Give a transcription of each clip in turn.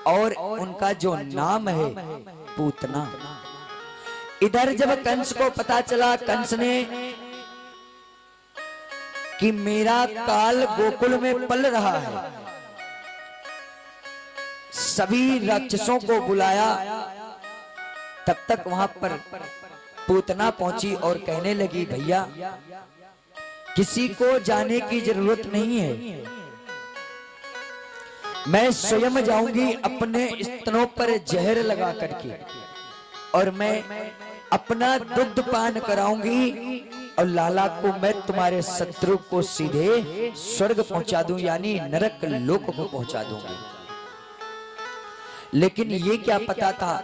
और उनका जो नाम है पूतना। इधर जब कंस को पता चला, कंस ने कि मेरा काल गोकुल में पल रहा है, सभी राक्षसों को बुलाया। तब तक वहां पर पूतना पहुंची और कहने लगी, भैया किसी को जाने की जरूरत नहीं है, मैं स्वयं जाऊंगी अपने स्तनों पर जहर लगा करके, और मैं अपना दुग्ध पान कराऊंगी और लाला को मैं तुम्हारे शत्रु को सीधे स्वर्ग पहुंचा दूं, यानी नरक लोक को पहुंचा दूंगी। लेकिन ये क्या पता था,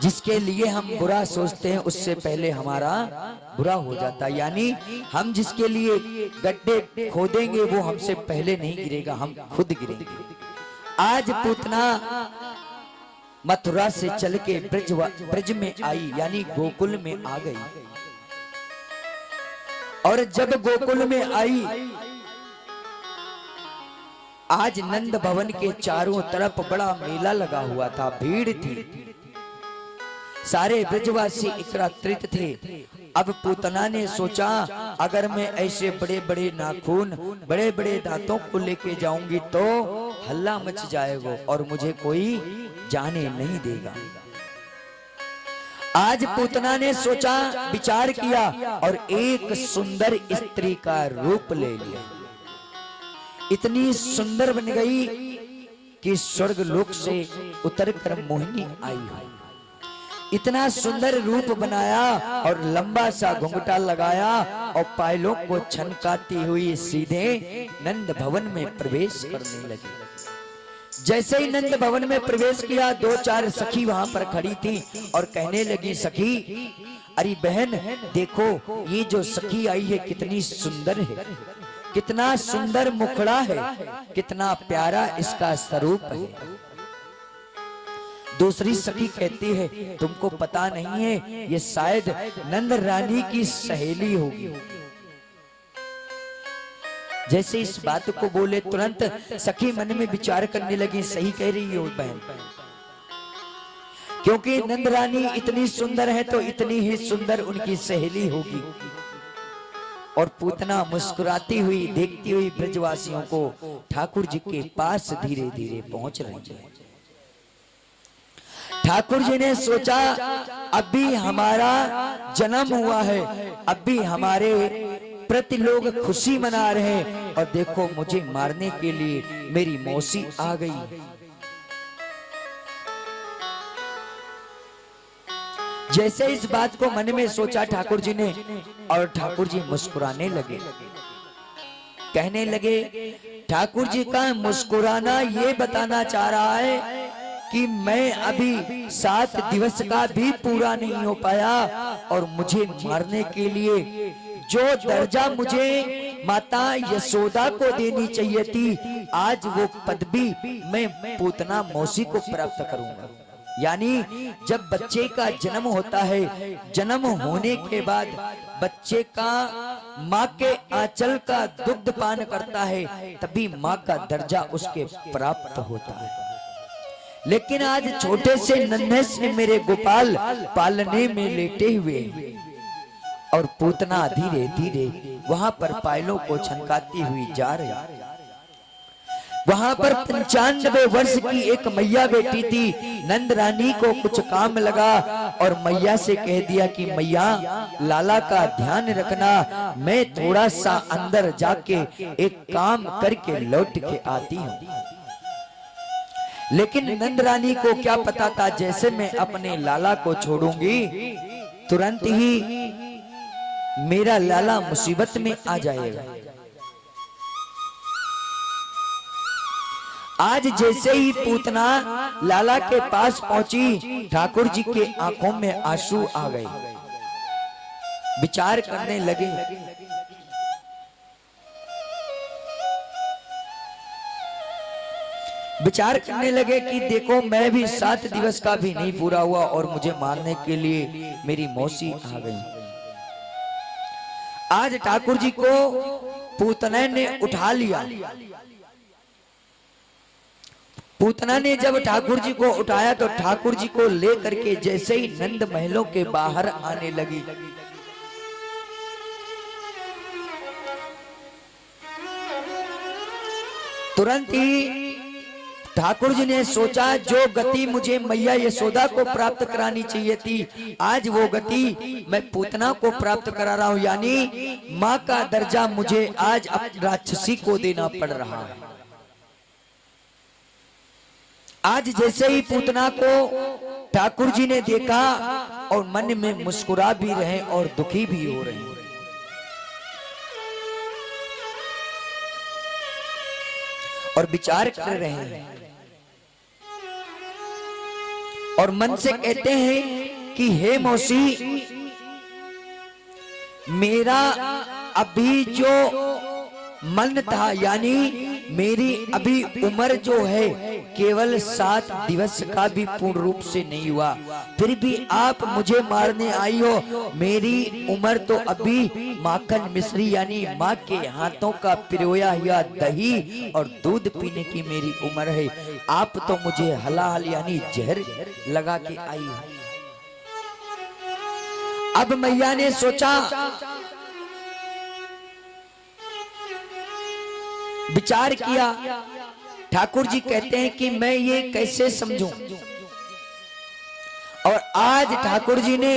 जिसके लिए हम बुरा सोचते हैं उससे पहले हमारा बुरा हो जाता, यानी हम जिसके लिए गड्ढे खोदेंगे वो हमसे पहले नहीं गिरेगा, हम खुद गिरेंगे। आज पूतना मथुरा से चल के ब्रज में आई, यानी गोकुल में आ गई। और जब गोकुल में आई, आज नंद भवन के चारों तरफ बड़ा मेला लगा हुआ था, भीड़ थी, सारे ब्रजवासी एकत्रित थे। अब पूतना ने सोचा, अगर मैं ऐसे बड़े बड़े नाखून, बड़े बड़े दांतों को लेके जाऊंगी तो हल्ला मच जाएगा और मुझे कोई जाने नहीं देगा। आज पूतना ने सोचा, विचार किया और एक सुंदर स्त्री का रूप ले लिया। इतनी सुंदर बन गई कि स्वर्ग लोक से उतरकर मोहिनी आई है। इतना सुंदर रूप बनाया और लंबा सा घुंघटा लगाया और पायलों को छनकाती हुई सीधे नंद भवन में प्रवेश करने लगी। जैसे ही नंद भवन में प्रवेश किया, दो चार सखी वहां पर खड़ी थी और कहने लगी, सखी अरे बहन देखो, ये जो सखी आई है कितनी सुंदर है, कितना सुंदर मुखड़ा है, कितना प्यारा इसका स्वरूप है। दूसरी सखी कहती है, तुमको पता नहीं है, ये शायद नंद रानी की सहेली होगी। जैसे इस बात को बोले, तुरंत सखी मन में विचार करने लगी, सही कह रही हो बहन, क्योंकि नंद रानी इतनी सुंदर है तो इतनी ही सुंदर उनकी सहेली होगी। और पूतना मुस्कुराती हुई देखती हुई ब्रजवासियों को ठाकुर जी के पास धीरे धीरे पहुंच रही है। ठाकुर जी ने सोचा, अभी हमारा जन्म हुआ है, अभी हमारे प्रति लोग खुशी मना रहे हैं, और देखो मुझे मारने के लिए मेरी मौसी आ गई। जैसे इस बात को मन में सोचा ठाकुर जी ने, और ठाकुर जी मुस्कुराने लगे। कहने लगे, ठाकुर जी का मुस्कुराना ये बताना चाह रहा है कि मैं अभी 7 दिवस का भी पूरा नहीं हो पाया, और मुझे मारने के लिए जो दर्जा मुझे माता यशोदा को देनी चाहिए थी, आज वो पदवी मैं पूतना मौसी को प्राप्त करूंगा। यानी जब बच्चे का जन्म होता है, जन्म होने के बाद बच्चे का माँ के आंचल का दुग्ध पान करता है, तभी माँ का दर्जा उसके प्राप्त होता है। लेकिन आज छोटे से नन्हे से मेरे गोपाल पालने में लेटे हुए, और पूतना धीरे धीरे वहां पर पायलों को छनकाती हुई जा रही। वहां पर 95 वर्ष की एक मैया बेटी थी। नंद रानी को कुछ काम लगा और मैया से कह दिया कि मैया लाला का ध्यान रखना, मैं थोड़ा सा अंदर जाके एक काम करके लौट के आती हूँ। लेकिन नंद रानी को क्या पता था, जैसे मैं अपने लाला को छोड़ूंगी तुरंत ही मेरा लाला मुसीबत में आ जाएगा। आज जैसे ही पूतना लाला के पास पहुंची, ठाकुर जी के आंखों में आंसू आ गए। विचार करने लगे, कि देखो मैं भी 7 दिवस का भी नहीं पूरा हुआ और मुझे मारने के लिए मेरी मौसी आ गई। आज ठाकुर जी को पूतना ने उठा लिया पूतना ने जब ठाकुर जी को उठाया तो ठाकुर जी को लेकर के जैसे ही नंद महलों के बाहर आने लगी, तुरंत ही ठाकुर जी ने सोचा जो गति मुझे मैया यशोदा को प्राप्त करानी चाहिए थी, आज वो गति मैं पूतना को प्राप्त करा रहा हूं, यानी मां का दर्जा मुझे आज राक्षसी को देना पड़ रहा है। आज जैसे ही पूतना को ठाकुर जी ने देखा और मन में मुस्कुरा भी रहे और दुखी भी हो रहे हैं, और विचार कर रहे हैं और मन से कहते हैं कि हे मौसी, मेरा अभी जो मन था, यानी मेरी अभी उम्र जो है केवल 7 दिवस का भी पूर्ण रूप से नहीं हुआ, फिर भी आप मुझे मारने आई हो। मेरी उम्र तो अभी माखन मिश्री यानी माँ के हाथों का पिरोया हुआ दही और दूध पीने की मेरी उम्र है, आप तो मुझे हलाहल यानी जहर लगा के आई हो। अब मैया ने सोचा, विचार किया, ठाकुर जी कहते हैं कि मैं ये कैसे समझूं, और आज ठाकुर जी ने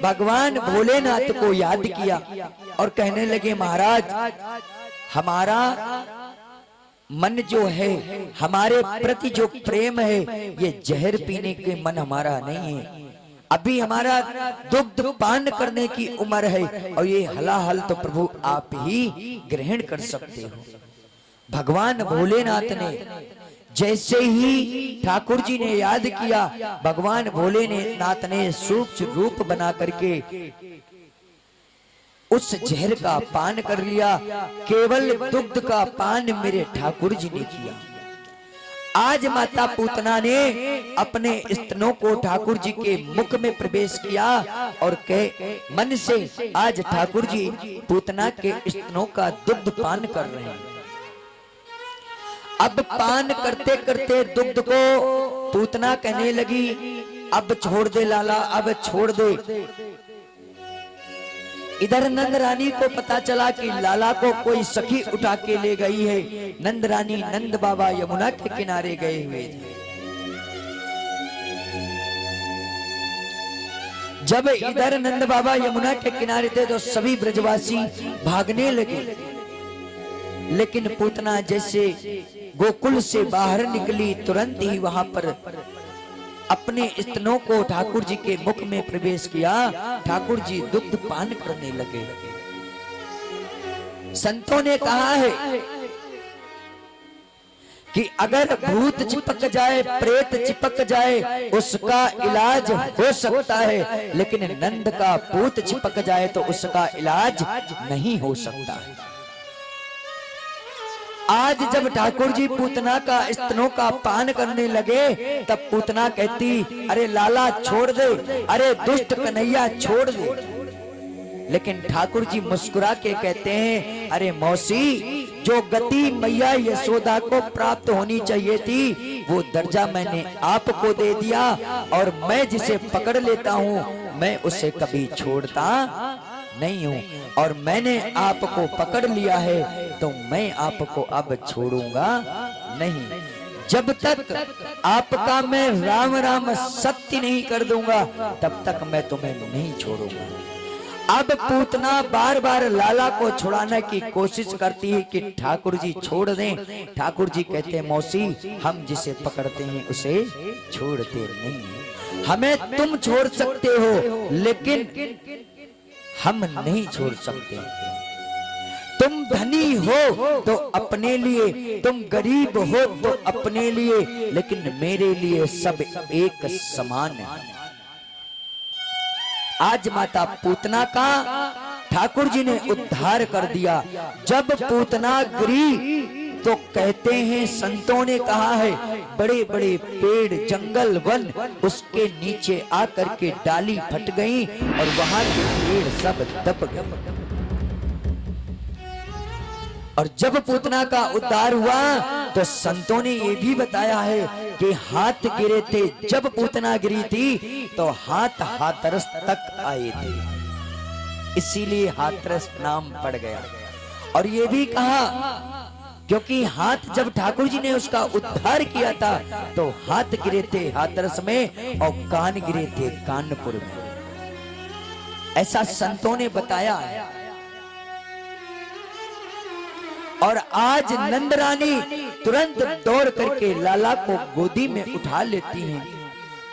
भगवान भोलेनाथ को याद किया और कहने लगे, महाराज हमारा मन जो है, हमारे प्रति जो प्रेम है, ये जहर पीने के मन हमारा नहीं है, अभी हमारा दुग्ध पान करने की उम्र है, और ये हलाहल तो प्रभु आप ही ग्रहण कर सकते हो। भगवान भोलेनाथ ने जैसे ही ठाकुर जी ने याद किया, भगवान भोलेनाथ ने सूक्ष्म रूप बना करके उस जहर का पान कर लिया। केवल दुग्ध का पान मेरे ठाकुर जी ने किया। आज माता पूतना ने अपने स्तनों को ठाकुर जी के मुख में प्रवेश किया और कहे मन से आज ठाकुर जी पूतना के स्तनों का दुग्ध पान कर रहे हैं। अब पान करते करते दुग्ध को पूतना कहने लगी, अब छोड़ दे लाला, अब छोड़ दे। इधर नंद रानी को पता चला कि लाला को कोई सखी उठा के ले गई है। नंद रानी नंद बाबा यमुना के किनारे गए हुए थे। जब इधर नंद बाबा यमुना के किनारे थे तो सभी ब्रजवासी भागने लगे, लेकिन पूतना जैसे गोकुल से बाहर निकली, तुरंत ही वहां पर अपने स्तनों को ठाकुर जी के मुख में प्रवेश किया। ठाकुर जी दुग्ध पान करने लगे। संतों ने कहा है कि अगर भूत चिपक जाए, प्रेत चिपक जाए, उसका इलाज हो सकता है, लेकिन नंद का भूत चिपक जाए तो उसका इलाज नहीं हो सकता है। आज जब ठाकुर जी पूतना का स्तनों का पान करने लगे, तब पूतना कहती, अरे लाला छोड़ दे, अरे दुष्ट कन्हैया छोड़ दे। लेकिन ठाकुर जी मुस्कुरा के कहते हैं, अरे मौसी, जो गति मैया यशोदा को प्राप्त होनी चाहिए थी, वो दर्जा मैंने आपको दे दिया, और मैं जिसे पकड़ लेता हूँ मैं उसे कभी छोड़ता नहीं हूँ, और मैंने आपको पकड़ लिया है तो मैं आपको अब छोड़ूंगा नहीं। जब तक आपका मैं राम राम सत्य नहीं कर दूंगा, तब तक मैं तुम्हें नहीं छोड़ूंगा। अब पूतना बार बार लाला को छुड़ाने की कोशिश करती है कि ठाकुर जी छोड़ दें। ठाकुर जी कहते हैं, मौसी, हम जिसे पकड़ते हैं उसे छोड़ते नहीं। हमें तुम छोड़ सकते हो, लेकिन हम नहीं छोड़ सकते। तुम धनी हो तो अपने लिए, तुम गरीब हो तो अपने लिए, लेकिन मेरे लिए सब एक समान है। आज माता पूतना का ठाकुर जी ने उद्धार कर दिया। जब पूतना गिरी तो कहते हैं, संतों ने कहा है, बड़े बड़े पेड़, जंगल, वन उसके नीचे आकर के डाली फट गई और वहां के पेड़ सब दब गए। और जब पूतना का उद्धार हुआ तो संतों ने ये भी बताया है कि हाथ गिरे थे, जब पूतना गिरी थी तो हाथ हाथरस तक आए थे, इसीलिए हाथरस नाम पड़ गया। और ये भी कहा क्योंकि हाथ जब ठाकुर जी ने उसका उद्धार किया था तो हाथ गिरे थे हाथरस में और कान गिरे थे कानपुर में, ऐसा संतों ने बताया है। और आज नंद रानी तुरंत दौड़ करके लाला को गोदी में उठा लेती हैं।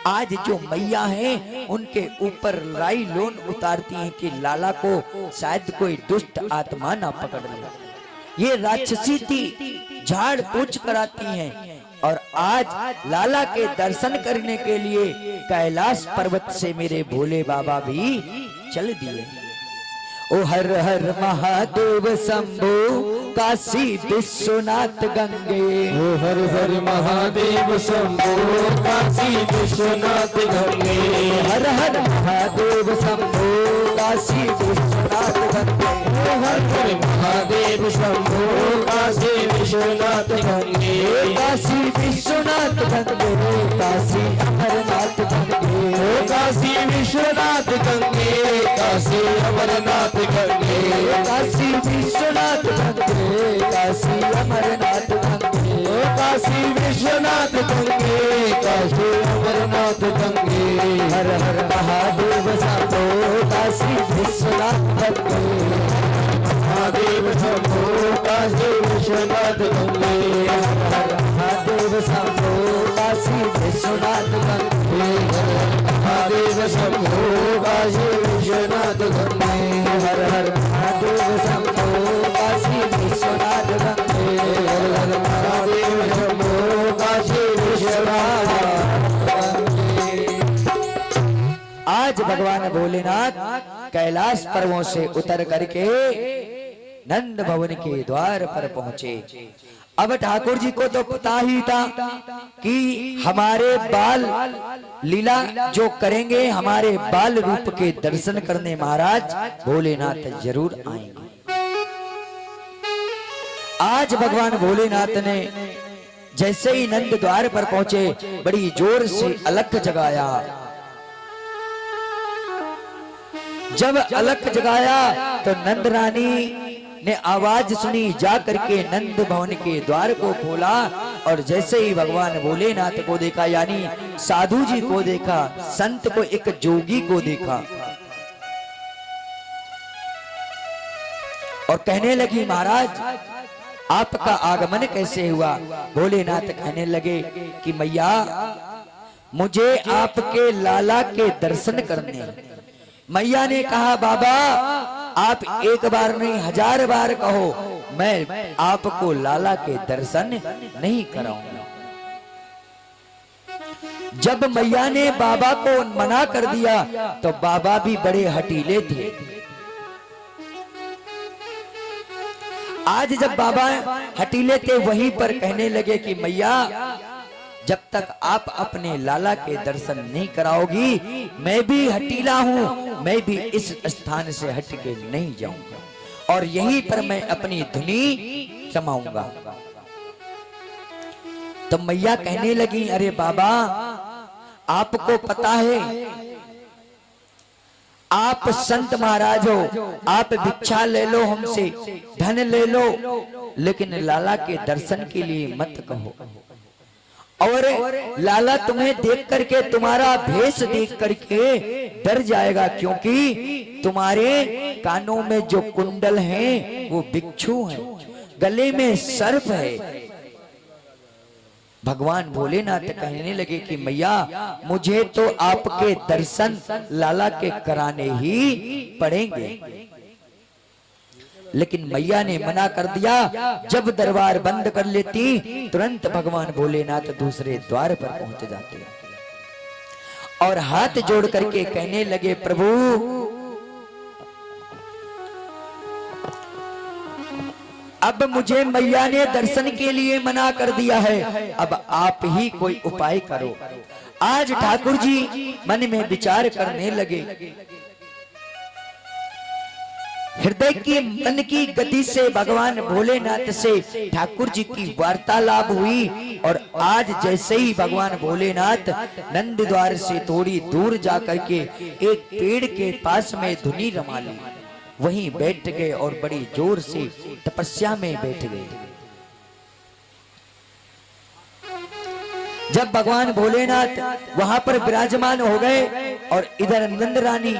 आज जो मैया हैं उनके ऊपर राई लोन उतारती हैं कि लाला को शायद कोई दुष्ट आत्मा ना पकड़ ले। ये राक्षसी थी, झाड़ पूछ कराती हैं। और आज लाला के दर्शन करने के लिए कैलाश पर्वत से मेरे भोले बाबा भी चल दिए। ओ हर हर महादेव शंभो काशी विश्वनाथ गंगे, ओ हर हर महादेव शंभो काशी विश्वनाथ गंगे, हर हर महादेव शंभो काशी विश्वनाथ गंगे, ओ हर हर महादेव शंभो काशी विश्वनाथ गंगे, काशी विश्वनाथ गंगे, काशी अमरनाथ गंगे, काशी विश्वनाथ गंगे, काशी अमरनाथ गंगे, काशी विश्वनाथ गंगे, काशी अमरनाथ गंगे, काशी विश्वनाथ गंगे, काशी अमरनाथ गंगे, हर हर महादेव शंभो काशी विश्वनाथ गंगे, महादेव शंभो काशी विश्वनाथ गंगे, हर हर महादेव शंभो काशी विश्वनाथ गंगे, महादेव शंभो काशी विश्वनाथ गंगे, हर हर महादेव शंभो काशी विश्वनाथ गंगे, हर हर महादेव शंभो काशी विश्वनाथ गंगे। आज भगवान भोलेनाथ कैलाश पर्वों से उतर करके नंद भवन के द्वार पर पहुंचे। अब ठाकुर जी को तो पता ही था कि हमारे बाल लीला जो करेंगे, हमारे बाल रूप के दर्शन करने महाराज भोलेनाथ जरूर आएंगे। आज भगवान भोलेनाथ ने जैसे ही नंद द्वार पर पहुंचे बड़ी जोर से अलख जगाया। जब अलख जगाया तो नंद रानी ने आवाज सुनी, जा करके नंद भवन के द्वार को खोला और जैसे ही भगवान भोलेनाथ को देखा, यानी साधु जी को देखा, संत को, एक जोगी को देखा और कहने लगी, महाराज आपका आगमन कैसे हुआ? भोलेनाथ कहने लगे कि मैया मुझे आपके लाला के दर्शन करने। मैया ने कहा, बाबा आप एक बार नहीं 1000 बार कहो, मैं आपको लाला के दर्शन नहीं कराऊंगा। जब मैया ने बाबा को मना कर दिया तो बाबा भी बड़े हटीले थे। आज जब बाबा हटीले थे वहीं पर कहने लगे कि मैया जब तक आप अपने लाला के दर्शन नहीं कराओगी मैं भी हटीला हूं, मैं भी इस स्थान से हट के नहीं जाऊंगा और यहीं पर मैं अपनी धुनी जमाऊंगा। तो मैया कहने लगी, अरे बाबा आपको पता है आप संत महाराज हो, आप भिक्षा ले लो हमसे, धन ले लो, लेकिन लाला के दर्शन के लिए मत कहो। और लाला तुम्हें देख करके, तुम्हारा भेष देख करके डर जाएगा, क्योंकि तुम्हारे कानों में जो कुंडल हैं वो भिक्षु हैं, गले में सर्प है। भगवान भोलेनाथ कहने लगे कि मैया मुझे तो आपके दर्शन लाला के कराने ही पड़ेंगे, लेकिन मैया ने मना कर दिया। जब दरबार बंद कर लेती तुरंत भगवान भोलेनाथ दूसरे द्वार पर पहुंच जाते और हाथ जोड़ करके कहने लगे, प्रभु अब मुझे मैया ने दर्शन के लिए मना कर दिया है, अब आप ही कोई उपाय करो। आज ठाकुर जी मन में विचार करने लगे, हृदय की मन की गति से भगवान भोलेनाथ से ठाकुर जी की वार्तालाप हुई। और आज जैसे ही भगवान भोलेनाथ नंद द्वार से थोड़ी दूर जाकर के एक पेड़ के पास में धुनी रमा ली, वहीं बैठ गए और बड़ी जोर से तपस्या में बैठ गए। जब भगवान भोलेनाथ वहां पर विराजमान हो गए और इधर नंद रानी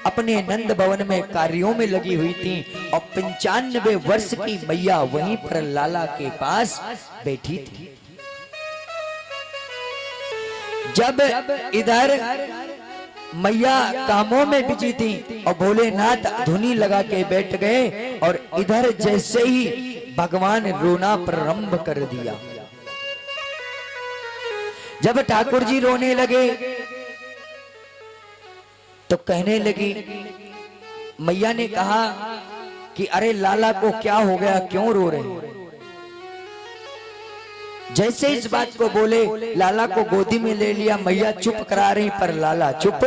अपने नंद भवन में कार्यों में लगी हुई थी और 95 वर्ष की मैया वहीं पर लाला के पास बैठी थी। जब इधर मैया कामों में बिजी थी और भोलेनाथ धुनी लगा के बैठ गए और इधर जैसे ही भगवान रोना प्रारंभ कर दिया। जब ठाकुर जी रोने लगे तो कहने लगी, मैया ने कहा कि अरे लाला को क्या हो गया, क्यों रो रहे हैं? जैसे इस बात को बोले लाला को गोदी में ले लिया, मैया चुप करा रही पर लाला चुप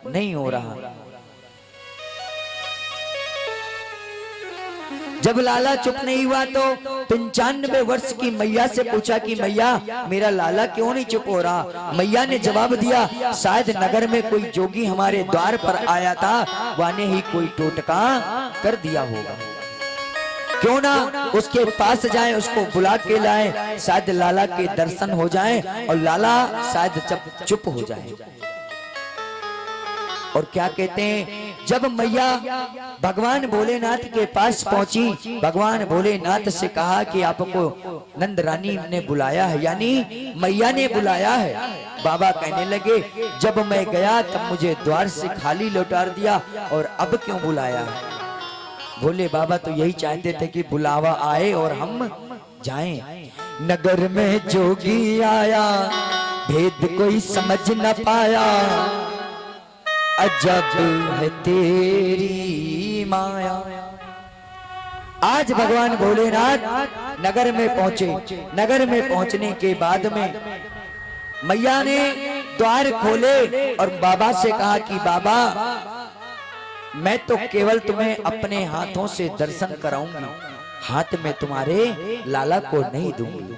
नहीं हो रहा। जब लाला चुप नहीं हुआ तो 95 वर्ष की मैया से पूछा कि मैया मेरा लाला क्यों नहीं चुप हो रहा? मैया ने जवाब दिया, शायद नगर में कोई जोगी हमारे द्वार पर आया था, वाने ही कोई टोटका कर दिया होगा। क्यों ना उसके पास जाएं, उसको बुला के लाएं, शायद लाला के दर्शन हो जाएं और लाला शायद चुप हो जाए। और क्या कहते हैं, जब मैया भगवान भोलेनाथ के पास पहुंची, भगवान भोलेनाथ से कहा कि आपको नंद रानी ने बुलाया है, यानी मैया ने बुलाया है। बाबा कहने लगे, जब मैं गया तब मुझे द्वार से खाली लौटा दिया और अब क्यों बुलाया है? भोले बाबा तो यही चाहते थे कि बुलावा आए और हम जाएं। नगर में जोगी आया, भेद कोई समझ न पाया, अजब है तेरी माया। आज भगवान भोलेनाथ नगर में पहुंचे। नगर में पहुंचने के बाद में मैया ने द्वार खोले और बाबा से कहा कि बाबा मैं तो केवल तुम्हें अपने हाथों से दर्शन कराऊंगी, हाथ में तुम्हारे लाला को नहीं दूंगी।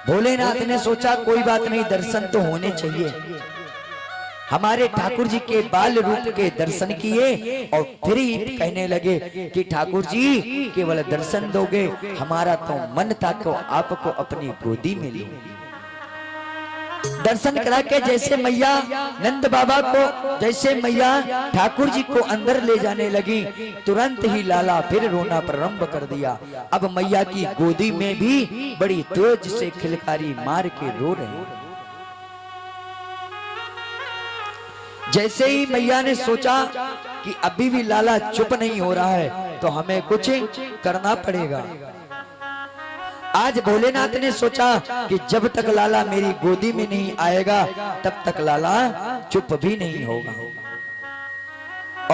भोलेनाथ ने सोचा कोई बात नहीं, दर्शन तो होने चाहिए। हमारे ठाकुर जी के बाल रूप के दर्शन किए और फिर ही कहने लगे कि ठाकुर जी केवल दर्शन दोगे, हमारा तो मन था कि आपको अपनी गोदी में लूं। दर्शन करा के जैसे मैया नंद बाबा को, जैसे मैया ठाकुर जी को अंदर ले जाने लगी, तुरंत ही लाला फिर रोना प्रारंभ कर दिया। अब मैया की गोदी में भी बड़ी तेज से खिलकारी मार के रो रहे हैं। जैसे ही मैया ने सोचा कि अभी भी लाला चुप नहीं हो रहा है तो हमें कुछ करना पड़ेगा। आज भोलेनाथ ने सोचा कि जब तक लाला मेरी गोदी में नहीं आएगा तब तक लाला चुप भी नहीं होगा।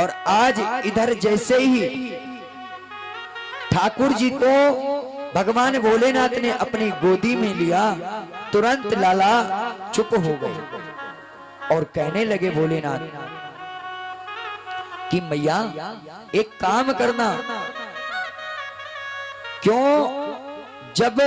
और आज इधर जैसे ही ठाकुर जी को भगवान भोलेनाथ ने अपनी गोदी में लिया, तुरंत लाला चुप हो गए और कहने लगे भोलेनाथ कि मैया एक काम करना, क्यों जब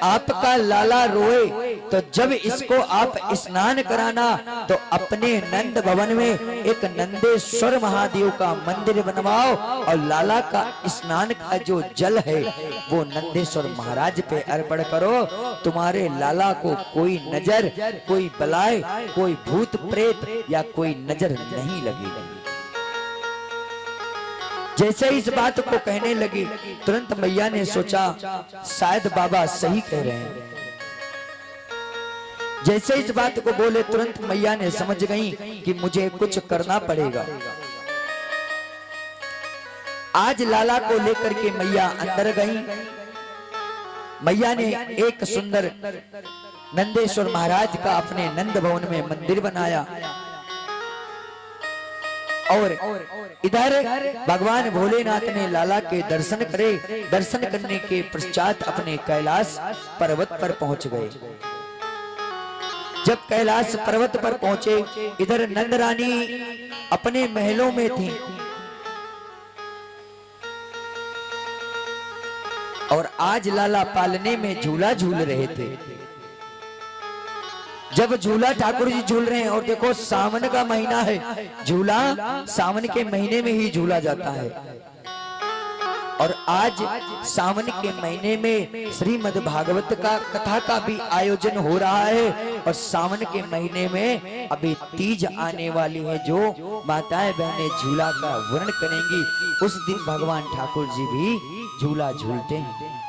आपका लाला रोए तो जब इसको आप स्नान कराना तो अपने नंद भवन में एक नंदेश्वर महादेव का मंदिर बनवाओ और लाला का स्नान का जो जल है वो नंदेश्वर महाराज पे अर्पण करो। तुम्हारे लाला को कोई नजर, कोई बलाय, कोई भूत प्रेत या कोई नजर नहीं लगेगी। जैसे इस बात को कहने लगी, तुरंत मैया ने सोचा शायद बाबा सही कह रहे हैं। जैसे इस बात को बोले, तुरंत मैया ने समझ गई कि मुझे कुछ करना पड़ेगा। आज लाला को लेकर के मैया अंदर गई। मैया ने एक सुंदर नंदेश्वर महाराज का अपने नंद भवन में मंदिर बनाया और इधर भगवान भोलेनाथ ने लाला के दर्शन करे। दर्शन करने के पश्चात अपने कैलाश पर्वत पर पहुंच गए। जब कैलाश पर्वत पर पहुंचे, इधर नंद रानी अपने महलों में थी। और आज लाला पालने में झूला झूल रहे थे। जब झूला ठाकुर जी झूल रहे हैं, और देखो सावन का महीना है, झूला सावन के महीने में ही झूला जाता है। और आज सावन के महीने में श्रीमद् भागवत का कथा का भी आयोजन हो रहा है। और सावन के महीने में अभी तीज आने वाली है, जो माताएं बहनें झूला का वर्णन करेंगी। उस दिन भगवान ठाकुर जी भी झूला झूलते हैं।